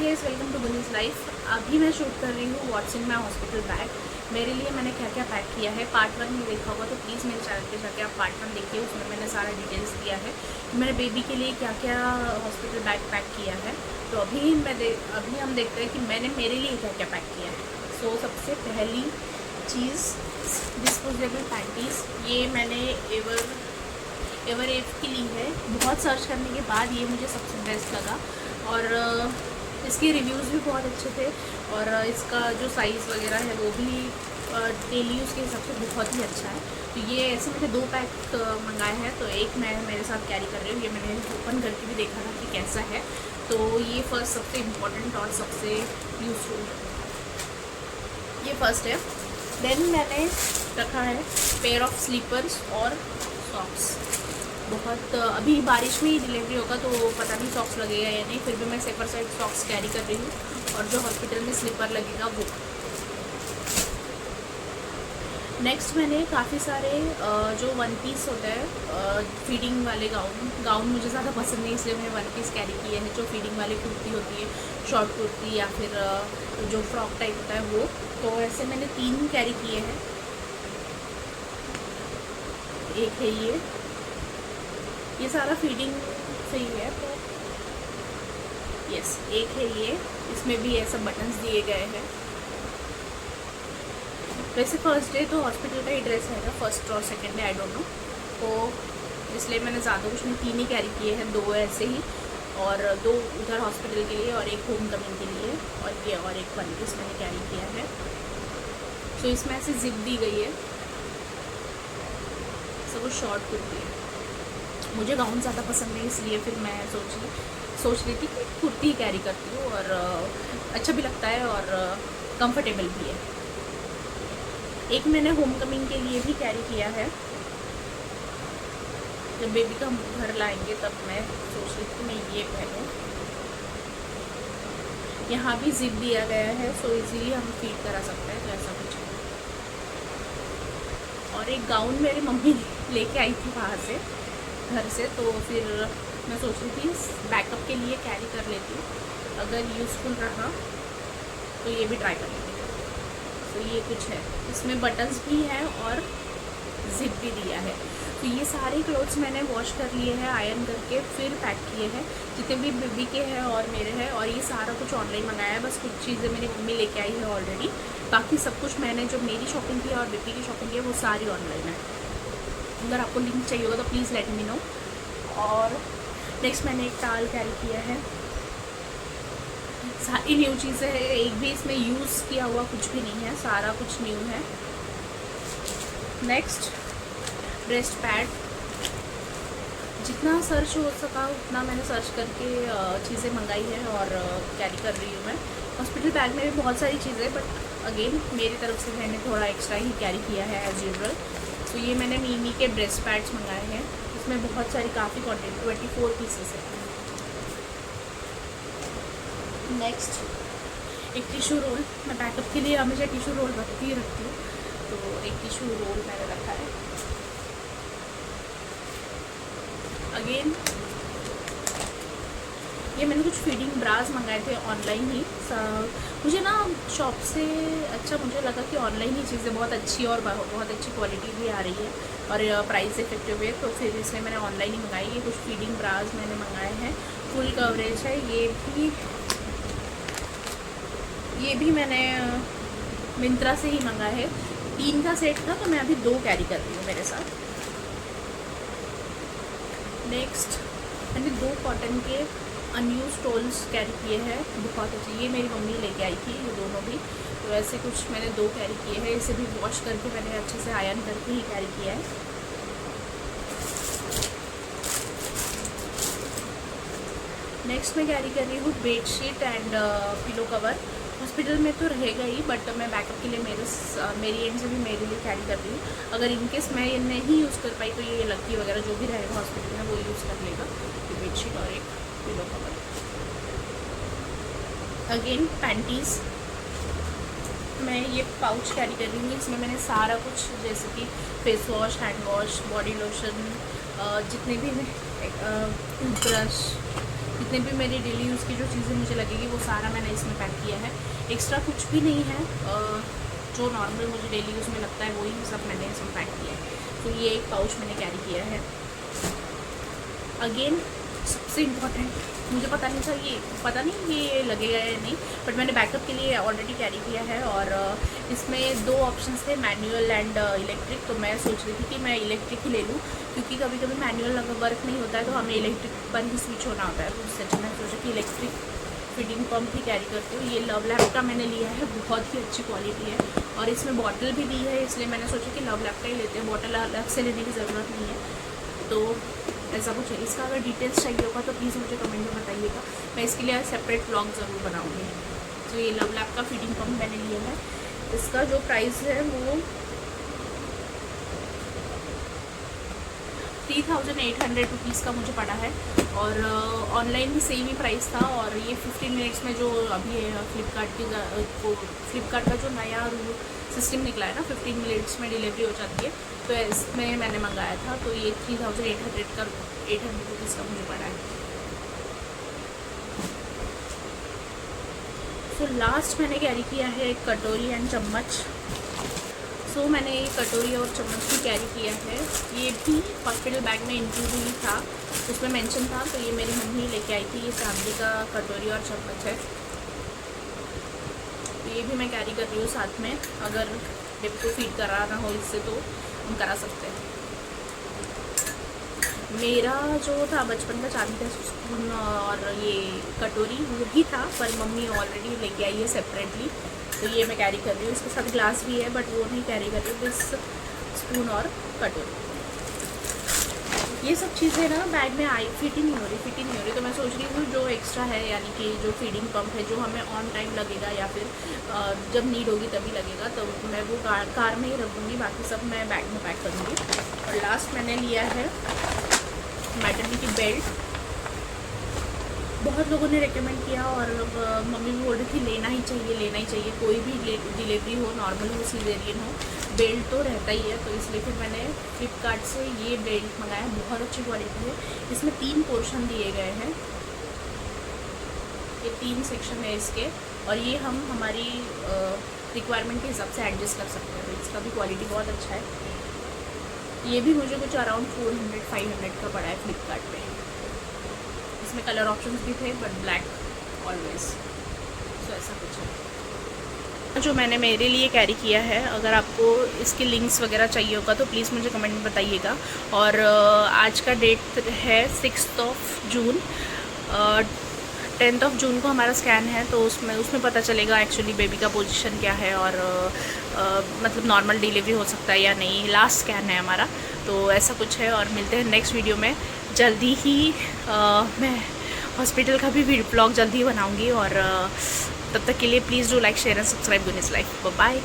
Hi guys, welcome to बुनीज life. अभी मैं शूट कर रही हूँ what's in my hospital bag. मेरे लिए मैंने क्या क्या पैक किया है, पार्ट 1 में देखा होगा तो प्लीज़ मेरे चैनल पे जाके आप पार्ट 1 देखिए। उसमें मैंने सारा डिटेल्स दिया है कि मैंने बेबी के लिए क्या क्या हॉस्पिटल बैग पैक किया है। तो अभी हम देखते हैं कि मैंने मेरे लिए क्या क्या पैक किया है। सो सबसे पहली चीज़ डिस्पोजेबल पैंटीज़। ये मैंने एवर एफ की ली है। बहुत सर्च करने के बाद ये मुझे सबसे बेस्ट लगा और इसके रिव्यूज़ भी बहुत अच्छे थे और इसका जो साइज़ वगैरह है वो भी डेली यूज़ के हिसाब से बहुत ही अच्छा है। तो ये ऐसे मैंने 2 पैक मंगाए हैं, तो एक मैं मेरे साथ कैरी कर रही हूँ। ये मैंने ओपन करके भी देखा था कि कैसा है। तो ये फर्स्ट सबसे इम्पोर्टेंट और सबसे यूज़फुल, ये फर्स्ट है। देन मैंने रखा है पेयर ऑफ स्लीपर्स और सॉक्स। बहुत अभी बारिश में ही डिलीवरी होगा तो पता नहीं सॉक्स लगेगा या नहीं, फिर भी मैं सेफर साइड सॉक्स कैरी कर रही हूँ और जो हॉस्पिटल में स्लीपर लगेगा वो। नेक्स्ट मैंने काफ़ी सारे जो वन पीस होता है फीडिंग वाले गाउन मुझे ज़्यादा पसंद नहीं, इसलिए मैंने वन पीस कैरी किए हैं। जो फीडिंग वाली कुर्ती होती है, शॉर्ट कुर्ती या फिर जो फ्रॉक टाइप होता है वो। तो ऐसे मैंने 3 कैरी किए हैं। एक है ये सारा फीडिंग से ही है। तो यस, एक है ये, इसमें भी ऐसा बटन्स दिए गए हैं। वैसे फर्स्ट डे तो हॉस्पिटल का ही ड्रेस है, फर्स्ट और second day I don't know, तो इसलिए मैंने ज़्यादा कुछ नहीं, 3 ही कैरी किए हैं। 2 ऐसे ही और 2 उधर हॉस्पिटल के लिए और एक होम कमिंग के लिए, और ये और एक वन पीस मैंने कैरी किया है। तो इसमें ऐसे जिप दी गई है, सब वो शॉर्ट कुर्ती है। मुझे गाउन ज़्यादा पसंद है, इसलिए फिर मैं सोच रही थी कि कुर्ती कैरी करती हूँ और अच्छा भी लगता है और कंफर्टेबल भी है। एक मैंने होम कमिंग के लिए भी कैरी किया है। जब बेबी का हम घर लाएंगे तब मैं सोच रही थी मैं ये पहनूँ। यहाँ भी जिप दिया गया है, सो इजीली हम फीड करा सकते हैं, तो ऐसा कुछ है। और एक गाउन मेरी मम्मी लेके आई थी वहाँ से, घर से, तो फिर मैं सोच रही थी बैकअप के लिए कैरी कर लेती हूँ। अगर यूज़फुल रहा तो ये भी ट्राई कर लेंगे। तो ये कुछ है, इसमें बटन्स भी हैं और जिप भी दिया है। तो ये सारे क्लोथ्स मैंने वॉश कर लिए हैं, आयरन करके फिर पैक किए हैं, जितने भी बेबी के हैं और मेरे हैं। और ये सारा कुछ ऑनलाइन मंगाया है, बस कुछ चीज़ें मेरी मम्मी लेके आई है ऑलरेडी। बाकी सब कुछ मैंने जो मेरी शॉपिंग की है और बेबी की शॉपिंग की है वो सारी ऑनलाइन है। अगर आपको लिंक चाहिए होगा तो प्लीज़ लेट मी नो। और नेक्स्ट मैंने एक टाल कैरी किया है। सारी न्यू चीज़ें हैं, एक भी इसमें यूज़ किया हुआ कुछ भी नहीं है, सारा कुछ न्यू है। Next breast pad. जितना सर्च हो सका उतना मैंने सर्च करके चीज़ें मंगाई है और कैरी कर रही हूँ मैं। हॉस्पिटल बैग में भी बहुत सारी चीज़ें, बट अगेन मेरी तरफ से मैंने थोड़ा एक्स्ट्रा ही कैरी किया है एज यूजुअल। तो ये मैंने मीमी के ब्रेस्ट पैड्स मंगाए हैं, इसमें बहुत सारी काफ़ी क्वांटिटी 24 पीसेस है। नेक्स्ट एक टिशू रोल। मैं बैकअप के लिए हमेशा टिशू रोल रखती हूँ, तो एक टिशू रोल मैंने रखा है। अगेन ये मैंने कुछ फीडिंग ब्रास मंगाए थे ऑनलाइन ही। मुझे ना शॉप से अच्छा मुझे लगा कि ऑनलाइन ही चीज़ें बहुत अच्छी और बहुत अच्छी क्वालिटी भी आ रही है और प्राइस इफेक्टिव है, तो फिर इसलिए मैंने ऑनलाइन ही मंगाई। ये कुछ फीडिंग ब्रास मैंने मंगाए हैं, फुल कवरेज है। ये भी मैंने मिंत्रा से ही मंगाया है। 3 का सेट था, तो मैं अभी 2 कैरी कर रही हूँ मेरे साथ। नेक्स्ट मैंने 2 कॉटन के अनयूज टॉल्स कैरी किए हैं, बहुत अच्छे। ये मेरी मम्मी लेके आई थी, ये दोनों भी। तो ऐसे कुछ मैंने 2 कैरी किए हैं। इसे भी वॉश करके मैंने अच्छे से आयरन करके ही कैरी किया है। नेक्स्ट मैं कैरी कर रही हूँ bedsheet and pillow cover. Hospital में तो रहेगा ही, बट मैं बैकअप के लिए मेरी एंड से भी मेरे लिए कैरी कर रही हूँ। अगर इनकेस मैं ये नहीं यूज़ कर पाई तो ये लकी वगैरह जो भी रहेगा हॉस्पिटल में वो यूज़ कर लेगा। ये बेडशीट और एक पिलो कवर। Again panties. मैं ये पाउच कैरी कर रही हूँ, इसमें मैंने सारा कुछ जैसे कि face wash, hand wash, body lotion, जितने भी टूथब्रश, जितने भी मेरी डेली यूज़ की जो चीज़ें मुझे लगेगी वो सारा मैंने इसमें पैक किया है। एक्स्ट्रा कुछ भी नहीं है, जो नॉर्मल मुझे डेली यूज़ में लगता है वही सब मैंने इसमें पैक किया है। तो ये एक पाउच मैंने कैरी किया है। अगेन सबसे इम्पॉर्टेंट, मुझे पता नहीं ये लगेगा या नहीं, बट मैंने बैकअप के लिए ऑलरेडी कैरी किया है। और इसमें 2 ऑप्शंस थे, मैनुअल एंड इलेक्ट्रिक। तो मैं सोच रही थी कि मैं इलेक्ट्रिक ही ले लूँ, क्योंकि कभी कभी मैनुअल अगर वर्क नहीं होता है तो हमें इलेक्ट्रिक पर ही स्विच होना होता है। तो उससे अच्छा मैं सोचा कि इलेक्ट्रिक फीडिंग पंप ही कैरी करती हूँ। ये लव लैब का मैंने लिया है, बहुत ही अच्छी क्वालिटी है और इसमें बॉटल भी दी है, इसलिए मैंने सोचा कि लव लैब का ही लेते हैं, बॉटल अलग से लेने की ज़रूरत नहीं है। तो ऐसा कुछ है। इसका अगर डिटेल्स चाहिए होगा तो प्लीज़ मुझे कमेंट में बताइएगा, मैं इसके लिए सेपरेट व्लॉग ज़रूर बनाऊँगी। तो ये लव लैब का फीडिंग पंप मैंने लिया है। इसका जो प्राइस है वो 3800 रुपीज़ का मुझे पड़ा है और ऑनलाइन भी सेम ही प्राइस था। और ये 15 मिनट्स में जो अभी फ्लिपकार्ट का जो नया सिस्टम निकला है ना, 15 मिनट्स में डिलीवरी हो जाती है, तो इसमें मैंने मंगाया था। तो ये 800 रुपीज़ का मुझे पड़ा है। तो लास्ट मैंने कैरी किया है एक कटोरी एंड चम्मच। सो मैंने ये कटोरी और चम्मच भी कैरी किया है। ये भी हॉस्पिटल बैग में इंक्लूड ही था, उसमें मेंशन था। तो ये मेरी मम्मी लेके आई थी, ये फैमिली का कटोरी और चम्मच है। तो ये भी मैं कैरी कर रही हूँ साथ में, अगर बेबी को फीड कराना हो इससे तो हम करा सकते हैं। मेरा जो था बचपन का चांदी का स्पून और ये कटोरी वो भी था, पर मम्मी ऑलरेडी लेके आई है सेपरेटली, तो ये मैं कैरी कर रही हूँ। इसके साथ ग्लास भी है बट वो नहीं कैरी कर रही हूँ, बस स्पून और कटोरी। ये सब चीज़ें ना बैग में फिट ही नहीं हो रही। तो मैं सोच रही हूँ जो एक्स्ट्रा है, यानी कि जो फीडिंग पंप है, जो हमें ऑन टाइम लगेगा या फिर जब नीड होगी तभी लगेगा, तो मैं वो कार में ही रख दूँगी, बाकी सब मैं बैग में पैक करूँगी। और लास्ट मैंने लिया है मैटरनिटी बेल्ट। बहुत लोगों ने रेकमेंड किया और मम्मी भी बोल रही थी लेना ही चाहिए, कोई भी डिलीवरी हो, नॉर्मल हो, सीजेरियन हो, बेल्ट तो रहता ही है। तो इसलिए फिर मैंने फ्लिपकार्ट से ये बेल्ट मंगाया, बहुत अच्छी क्वालिटी है। इसमें 3 पोर्शन दिए गए हैं, ये 3 सेक्शन है इसके, और ये हम हमारी रिक्वायरमेंट के हिसाब से एडजस्ट कर सकते हैं। तो इसका भी क्वालिटी बहुत अच्छा है। ये भी मुझे कुछ अराउंड 400-500 का पड़ा है फ्लिपकार्ट पे। इसमें कलर ऑप्शंस भी थे बट ब्लैक ऑलवेज, सो ऐसा कुछ है जो मैंने मेरे लिए कैरी किया है। अगर आपको इसकी लिंक्स वगैरह चाहिए होगा तो प्लीज़ मुझे कमेंट में बताइएगा। और आज का डेट है 6 जून। 10 जून को हमारा स्कैन है, तो उसमें पता चलेगा एक्चुअली बेबी का पोजीशन क्या है और मतलब नॉर्मल डिलीवरी हो सकता है या नहीं। लास्ट स्कैन है हमारा, तो ऐसा कुछ है। और मिलते हैं नेक्स्ट वीडियो में जल्दी ही। मैं हॉस्पिटल का भी व्लॉग जल्दी ही बनाऊंगी। और तब तक के लिए please do like, share and subscribe गुनीज लाइफ। बाय।